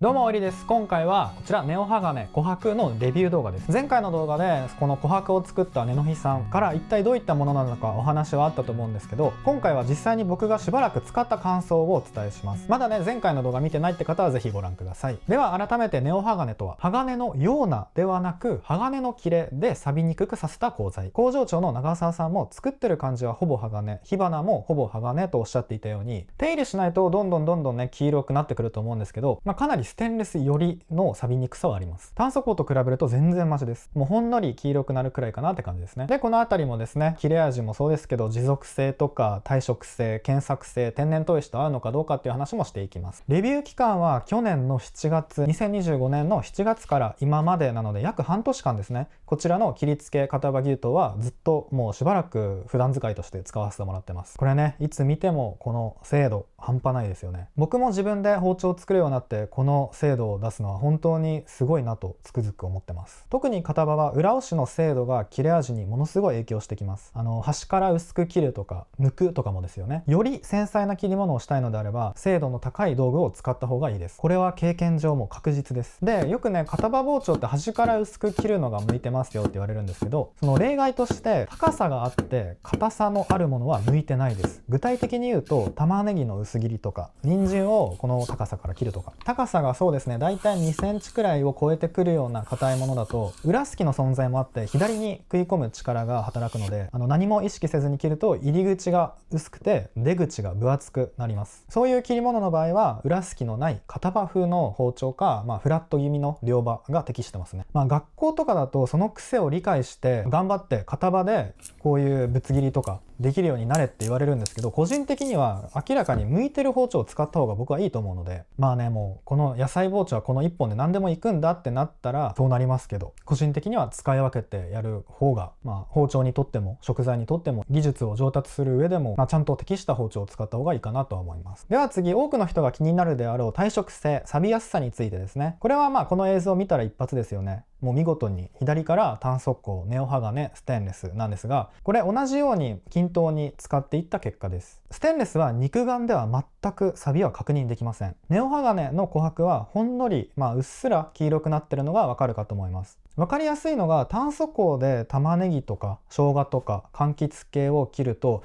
どうも、おいりです。今回はこちらネオ鋼琥珀のレビュー動画です。前回の動画でこの琥珀を作ったネノヒさんから一体どういったものなのかお話はあったと思うんですけど、今回は実際に僕がしばらく使った感想をお伝えします。まだね、前回の動画見てないって方はぜひご覧ください。では改めてネオ鋼とは、鋼のようなではなく鋼の切れで錆びにくくさせた鋼材。工場長の長澤さんも作ってる感じはほぼ鋼、火花もほぼ鋼とおっしゃっていたように、手入れしないとどんどんね黄色くなってくると思うんですけど、かなりステンレスよりの錆びにくさはあります。炭素鋼と比べると全然マシです。もうほんのり黄色くなるくらいかなって感じですね。でこの辺りもですね、切れ味もそうですけど、持続性とか耐食性、検索性、天然砥石と合うのかどうかっていう話もしていきます。レビュー期間は去年の7月、2025年の7月から今までなので約半年間ですね。こちらの切り付け片刃牛刀はずっともうしばらく普段使いとして使わせてもらってます。これね、いつ見てもこの精度半端ないですよね。僕も自分で包丁を作るようになってこの精度を出すのは本当にすごいなとつくづく思ってます。特に片刃は裏押しの精度が切れ味にものすごい影響してきます。端から薄く切るとか抜くとかもですよね。より繊細な切り物をしたいのであれば精度の高い道具を使った方がいいです。これは経験上も確実です。でよくね、片刃包丁って端から薄く切るのが向いてますよって言われるんですけど、その例外として高さがあって硬さのあるものは向いてないです。具体的に言うと玉ねぎの薄切りとか人参をこの高さから切るとか、高さがそうですね、だいたい2センチくらいを超えてくるような硬いものだと裏すきの存在もあって左に食い込む力が働くので、何も意識せずに切ると入り口が薄くて出口が分厚くなります。そういう切り物の場合は裏すきのない片刃風の包丁か、フラット気味の両刃が適してますね。学校とかだとその癖を理解して頑張って片刃でこういうぶつ切りとかできるようになれって言われるんですけど、個人的には明らかに向いてる包丁を使った方が僕はいいと思うので、もうこの野菜包丁はこの1本で何でもいくんだってなったらそうなりますけど、個人的には使い分けてやる方が、包丁にとっても食材にとっても技術を上達する上でも、ちゃんと適した包丁を使った方がいいかなとは思います。では次、多くの人が気になるであろう耐食性、錆びやすさについてですね。これはこの映像を見たら一発ですよね。もう見事に左から炭素鋼、ネオ鋼、ステンレスなんですが、これ同じように均等に使っていった結果です。ステンレスは肉眼では全く錆びは確認できません。ネオ鋼の琥珀はほんのり、うっすら黄色くなってるのがわかるかと思います。わかりやすいのが炭素鋼で玉ねぎとか生姜とか柑橘系を切ると、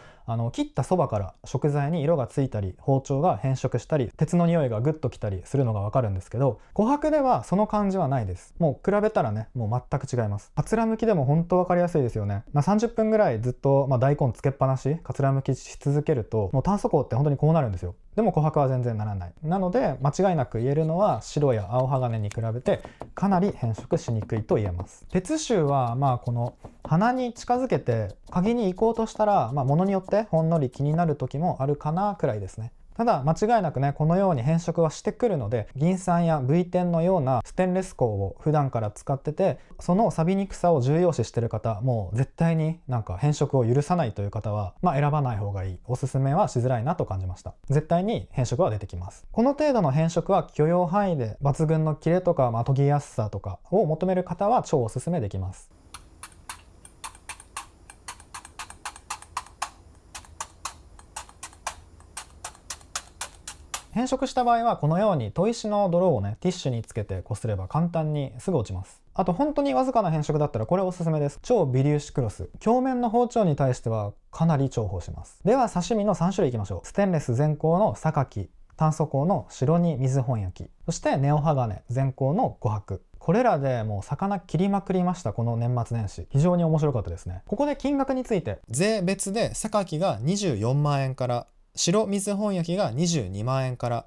切ったそばから食材に色がついたり包丁が変色したり鉄の匂いがグッときたりするのがわかるんですけど、琥珀ではその感じはないです。もう比べたらね、もう全く違います。かつらむきでも本当わかりやすいですよね。30分ぐらいずっと、大根つけっぱなしかつらむきし続けるともう炭素鋼って本当にこうなるんですよ。でも琥珀は全然ならない。なので間違いなく言えるのは白や青鋼に比べてかなり変色しにくいと言えます。鉄臭はこの鼻に近づけて嗅ぎに行こうとしたら、物によってほんのり気になる時もあるかなくらいですね。ただ間違いなくね、このように変色はしてくるので、銀酸や V10 のようなステンレス鋼を普段から使ってて、その錆びにくさを重要視してる方、もう絶対に変色を許さないという方は、選ばない方がいい。おすすめはしづらいなと感じました。絶対に変色は出てきます。この程度の変色は許容範囲で抜群の切れとか、研ぎやすさとかを求める方は超おすすめできます。変色した場合はこのように砥石の泥をね、ティッシュにつけてこすれば簡単にすぐ落ちます。あと本当にわずかな変色だったらこれおすすめです。超微粒子クロス。鏡面の包丁に対してはかなり重宝します。では刺身の3種類いきましょう。ステンレス全鋼の榊、炭素鋼の白煮水本焼き、そしてネオ鋼全鋼の琥珀。これらでもう魚切りまくりました。この年末年始非常に面白かったですね。ここで金額について、税別で榊が24万円から、白水本焼きが22万円から、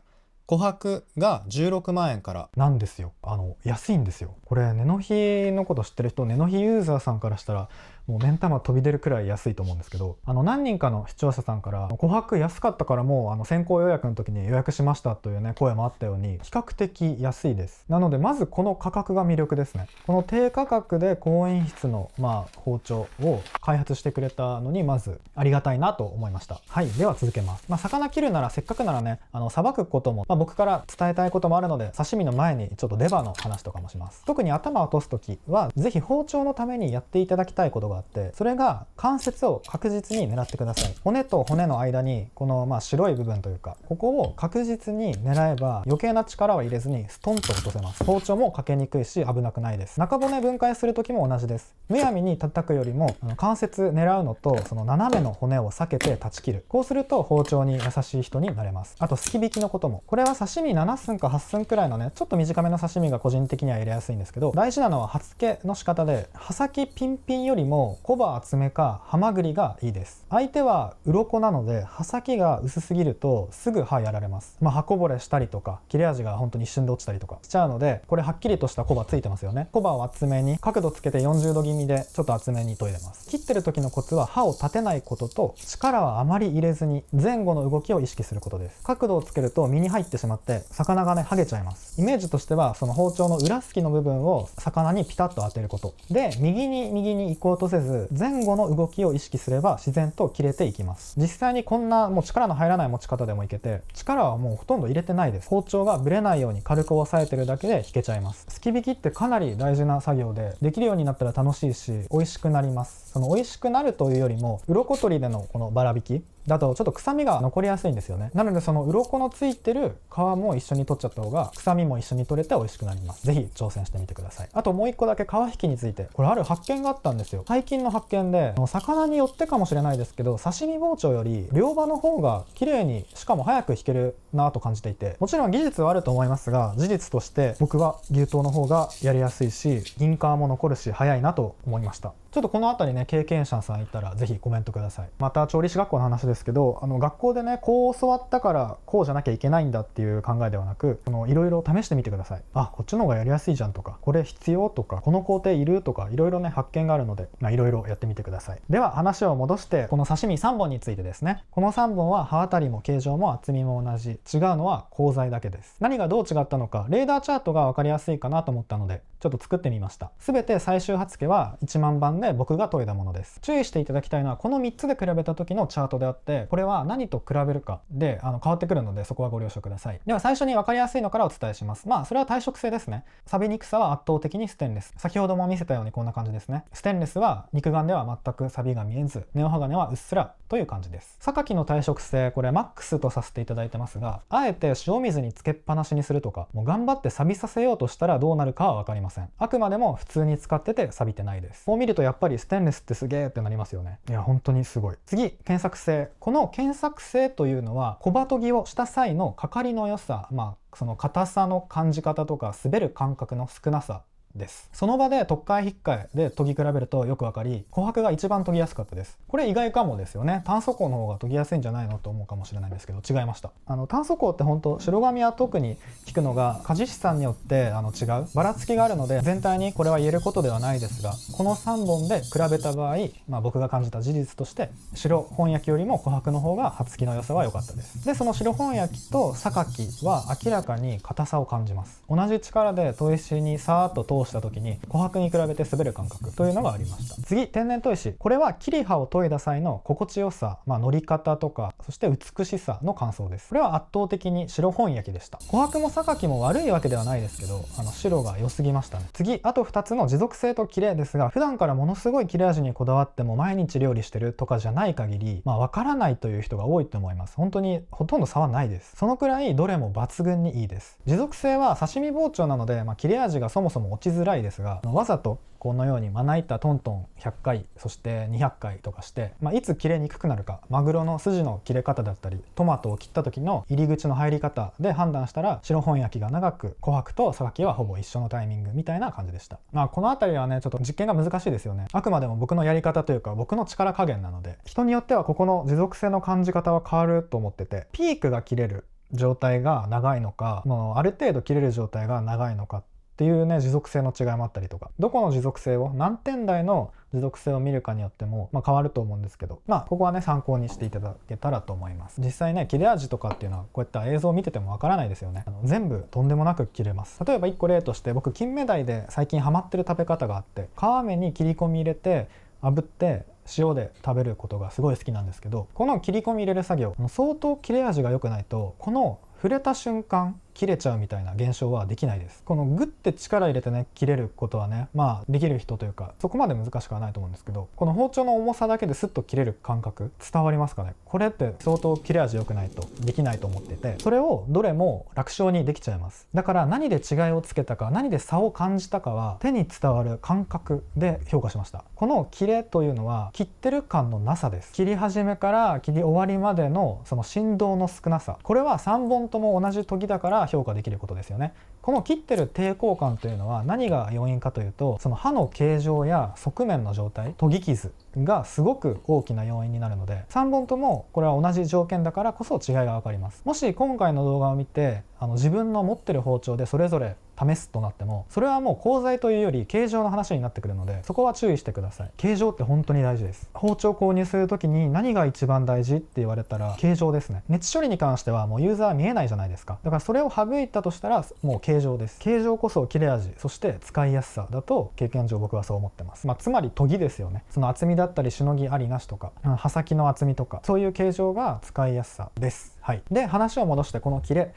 琥珀が16万円からなんですよ。安いんですよ。これネノヒのこと知ってる人、ネノヒユーザーさんからしたらもう目ん玉飛び出るくらい安いと思うんですけど、何人かの視聴者さんから琥珀安かったからもう先行予約の時に予約しましたというね声もあったように、比較的安いです。なのでまずこの価格が魅力ですね。この低価格で高品質の包丁を開発してくれたのにまずありがたいなと思いました。はい、では続けます。魚切るならせっかくならね、さばくことも、僕から伝えたいこともあるので、刺身の前にちょっとレバーの話とかもします。特に頭を落とす時はぜひ包丁のためにやっていただきたいことががあって、それが関節を確実に狙ってください。骨と骨の間にこの白い部分というか、ここを確実に狙えば余計な力は入れずにストンと落とせます。包丁もかけにくいし危なくないです。中骨分解する時も同じです。むやみに叩くよりも関節狙うのとその斜めの骨を避けて断ち切る。こうすると包丁に優しい人になれます。あとすき引きのことも、これは刺身7寸か8寸くらいのね、ちょっと短めの刺身が個人的には入れやすいんですけど、大事なのは刃付けの仕方で、刃先ピンピンよりも小刃厚めかハマグリがいいです。相手は鱗なので刃先が薄すぎるとすぐ刃やられます。刃こぼれしたりとか切れ味が本当に一瞬で落ちたりとかしちゃうので、これはっきりとした小刃ついてますよね。小刃を厚めに角度つけて40度気味でちょっと厚めに研いでます。切ってる時のコツは刃を立てないことと、力はあまり入れずに前後の動きを意識することです。角度をつけると身に入ってしまって魚がね剥げちゃいます。イメージとしてはその包丁の裏すきの部分を魚にピタッと当てることで、右に行こうとせず前後の動きを意識すれば自然と切れていきます。実際にこんなもう力の入らない持ち方でもいけて、力はもうほとんど入れてないです。包丁がぶれないように軽く押さえてるだけで引けちゃいます。すき引きってかなり大事な作業で、できるようになったら楽しいし美味しくなります。その美味しくなるというよりも、鱗取りでのこのバラ引きだとちょっと臭みが残りやすいんですよね。なのでその鱗のついてる皮も一緒に取っちゃった方が臭みも一緒に取れて美味しくなります。ぜひ挑戦してみてください。あともう一個だけ皮引きについて、これある発見があったんですよ。最近の発見で、魚によってかもしれないですけど、刺身包丁より両刃の方が綺麗にしかも早く引けるなと感じていて、もちろん技術はあると思いますが、事実として僕は牛刀の方がやりやすいし銀皮も残るし早いなと思いました。ちょっとこの辺りね、経験者さんいたらぜひコメントください。また調理師学校の話ですけど、学校でねこう教わったからこうじゃなきゃいけないんだっていう考えではなく、いろいろ試してみてください。あ、こっちの方がやりやすいじゃんとか、これ必要とか、この工程いるとか、いろいろね発見があるので、いろいろやってみてください。では話を戻して、この刺身3本についてですね。この3本は刃当たりも形状も厚みも同じ。違うのは鋼材だけです。何がどう違ったのか、レーダーチャートが分かりやすいかなと思ったのでちょっと作ってみました。全て最終刃付けは1万番で僕が研いだものです。注意していただきたいのはこの3つで比べた時のチャートであって、これは何と比べるかで変わってくるので、そこはご了承ください。では最初に分かりやすいのからお伝えします。それは耐食性ですね。錆びにくさは圧倒的にステンレス。先ほども見せたようにこんな感じですね。ステンレスは肉眼では全く錆びが見えず、ネオ鋼はうっすらという感じです。榊の耐食性、これマックスとさせていただいてますが、あえて塩水につけっぱなしにするとか、もう頑張って錆びさせようとしたらどうなるかは分かりません。あくまでも普通に使ってて錆びてないです。こう見るとやっぱりステンレスってすげーってなりますよね。いや本当にすごい。次、検索性。この検索性というのは小刃研ぎをした際のかかりの良さ、その硬さの感じ方とか滑る感覚の少なさです。その場で取っ換え引っ換えで研ぎ比べるとよくわかり、琥珀が一番研ぎやすかったです。これ意外かもですよね。炭素鋼の方が研ぎやすいんじゃないのと思うかもしれないんですけど、違いました。炭素鋼って本当白紙は特に効くのが鍛冶師さんによって違うばらつきがあるので、全体にこれは言えることではないですが、この3本で比べた場合、僕が感じた事実として白本焼きよりも琥珀の方が刃付きの良さは良かったです。でその白本焼きと榊は明らかに硬さを感じます。同じ力で砥石にさーっと通した時に琥珀に比べて滑る感覚というのがありました。次、天然砥石。これは切り刃を研いだ際の心地よさ、乗り方とか、そして美しさの感想です。これは圧倒的に白本焼きでした。琥珀も榊も悪いわけではないですけど、白が良すぎましたね。次、あと2つの持続性と綺麗ですが、普段からものすごい切れ味にこだわっても毎日料理してるとかじゃない限り、わからないという人が多いと思います。本当にほとんど差はないです。そのくらいどれも抜群にいいです。持続性は刺身包丁なので、切れ味がそもそも落ちづらいですが、わざとこのようにまな板トントン100回そして200回とかして、いつ切れにくくなるか、マグロの筋の切れ方だったりトマトを切った時の入り口の入り方で判断したら、白本焼きが長く琥珀と榊はほぼ一緒のタイミングみたいな感じでした。この辺りはねちょっと実験が難しいですよね。あくまでも僕のやり方というか僕の力加減なので、人によってはここの持続性の感じ方は変わると思ってて、ピークが切れる状態が長いのか、もうある程度切れる状態が長いのかっていうね、持続性の違いもあったりとか、どこの持続性を何点台の持続性を見るかによっても、変わると思うんですけど、ここはね参考にしていただけたらと思います。実際ね切れ味とかっていうのはこういった映像を見ててもわからないですよね。全部とんでもなく切れます。例えば1個例として、僕金目鯛で最近ハマってる食べ方があって、皮目に切り込み入れて炙って塩で食べることがすごい好きなんですけど、この切り込み入れる作業相当切れ味が良くないと、この触れた瞬間切れちゃうみたいな現象はできないです。このグッて力入れてね切れることはねできる人というかそこまで難しくはないと思うんですけど、この包丁の重さだけでスッと切れる感覚伝わりますかね。これって相当切れ味良くないとできないと思ってて、それをどれも楽勝にできちゃいます。だから何で違いをつけたか、何で差を感じたかは手に伝わる感覚で評価しました。この切れというのは切ってる感のなさです。切り始めから切り終わりまでのその振動の少なさ、これは3本とも同じ研ぎだから評価できることですよね。この切ってる抵抗感というのは何が要因かというと、その刃の形状や側面の状態、研ぎ傷がすごく大きな要因になるので、3本ともこれは同じ条件だからこそ違いが分かります。もし今回の動画を見て自分の持ってる包丁でそれぞれ試すとなっても、それはもう鋼材というより形状の話になってくるので、そこは注意してください。形状って本当に大事です。包丁購入する時に何が一番大事って言われたら形状ですね。熱処理に関してはもうユーザー見えないじゃないですか。だからそれを省いたとしたらもう形状です。形状こそ切れ味、そして使いやすさだと経験上僕はそう思ってます。つまり研ぎですよね。その厚みだったりしのぎありなしとか刃先の厚みとか、そういう形状が使いやすさです。はい。で話を戻して、この切れ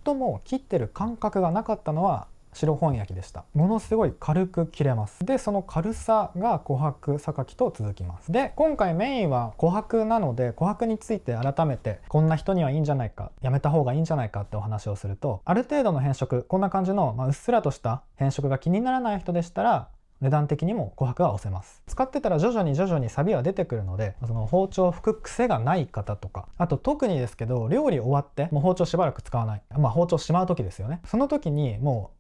最も切ってる感覚がなかったのは白本焼きでした。ものすごい軽く切れます。でその軽さが琥珀榊と続きます。で今回メインは琥珀なので、琥珀について改めてこんな人にはいいんじゃないか、やめた方がいいんじゃないかってお話をすると、ある程度の変色、こんな感じの、うっすらとした変色が気にならない人でしたら値段的にも琥珀は押せます。使ってたら徐々にサビは出てくるので、その包丁を拭く癖がない方とか、あと特にですけど料理終わってもう包丁しばらく使わない、包丁しまう時ですよね。その時にもう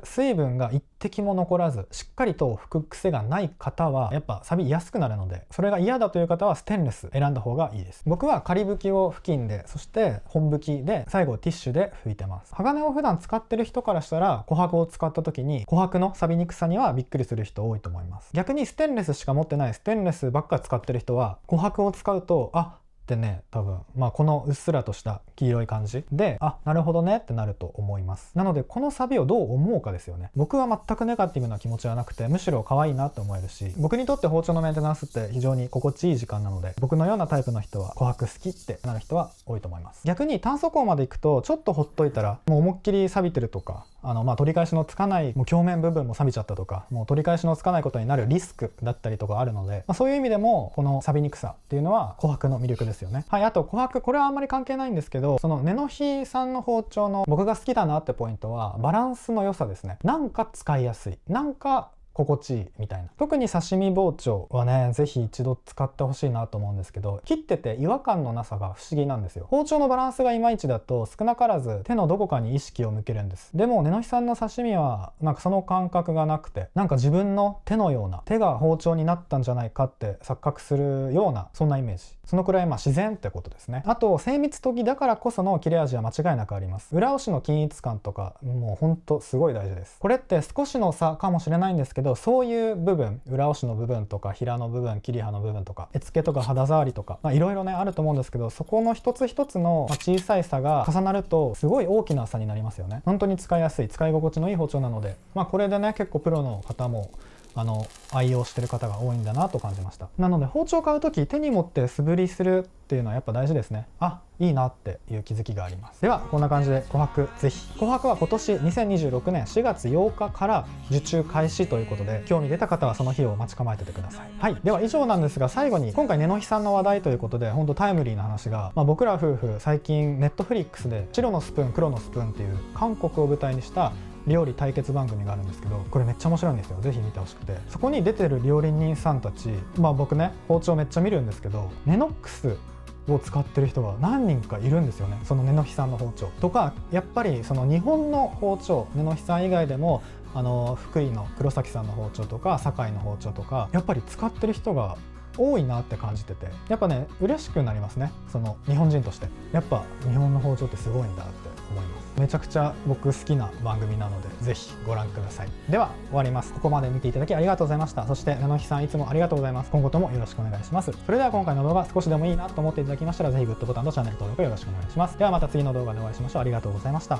水分が一滴も残らずしっかりと拭く癖がない方はやっぱ錆びやすくなるので、それが嫌だという方はステンレス選んだ方がいいです。僕は仮拭きを布巾で、そして本拭きで最後ティッシュで拭いてます。鋼を普段使ってる人からしたら琥珀を使った時に琥珀の錆びにくさにはびっくりする人多いと思います。逆にステンレスしか持ってない、ステンレスばっか使ってる人は琥珀を使うとってね、多分このうっすらとした黄色い感じでなるほどねってなると思います。なのでこのサビをどう思うかですよね。僕は全くネガティブな気持ちはなくて、むしろ可愛いなって思えるし、僕にとって包丁のメンテナンスって非常に心地いい時間なので、僕のようなタイプの人は琥珀好きってなる人は多いと思います。逆に炭素鋼までいくとちょっとほっといたらもう思いっきり錆びてるとか、取り返しのつかない、もう表面部分も錆びちゃったとか、もう取り返しのつかないことになるリスクだったりとかあるので、そういう意味でもこの錆びにくさっていうのは琥珀の魅力ですよね。はい。あと琥珀、これはあんまり関係ないんですけど、その根の日さんの包丁の僕が好きだなってポイントはバランスの良さですね。なんか使いやすい、なんか心地いいみたいな。特に刺身包丁はね、ぜひ一度使ってほしいなと思うんですけど、切ってて違和感のなさが不思議なんですよ。包丁のバランスがいまいちだと少なからず手のどこかに意識を向けるんです。でも根の日さんの刺身はなんかその感覚がなくて、なんか自分の手のような、手が包丁になったんじゃないかって錯覚するような、そんなイメージ。そのくらい自然ってことですね。あと精密研ぎだからこその切れ味は間違いなくあります。裏押しの均一感とかもうほんとすごい大事です。これって少しの差かもしれないんですけど、そういう部分、裏押しの部分とか平の部分、切り刃の部分とか絵付けとか肌触りとかいろいろねあると思うんですけど、そこの一つ一つの小さい差が重なるとすごい大きな差になりますよね。本当に使いやすい、使い心地のいい包丁なので、これでね結構プロの方も愛用してる方が多いんだなと感じました。なので包丁買う時手に持って素振りするっていうのはやっぱ大事ですね。いいなっていう気づきがあります。ではこんな感じで琥珀ぜひ。琥珀は今年2026年4月8日から受注開始ということで、興味出た方はその日を待ち構えててください。はい。では以上なんですが、最後に今回根の日さんの話題ということで、本当タイムリーな話が、僕ら夫婦最近ネットフリックスで白のスプーン黒のスプーンっていう韓国を舞台にした料理対決番組があるんですけど、これめっちゃ面白いんですよ。ぜひ見てほしくて、そこに出てる料理人さんたち、僕ね包丁めっちゃ見るんですけど、ネノックスを使ってる人が何人かいるんですよね。その根の日さんの包丁とか、やっぱりその日本の包丁、根の日さん以外でも福井の黒崎さんの包丁とか堺の包丁とか、やっぱり使ってる人が多いなって感じてて、やっぱね嬉しくなりますね。その日本人としてやっぱ日本の包丁ってすごいんだって思います。めちゃくちゃ僕好きな番組なのでぜひご覧ください。では終わります。ここまで見ていただきありがとうございました。そして根の日さんいつもありがとうございます。今後ともよろしくお願いします。それでは今回の動画少しでもいいなと思っていただきましたら、ぜひグッドボタンとチャンネル登録よろしくお願いします。ではまた次の動画でお会いしましょう。ありがとうございました。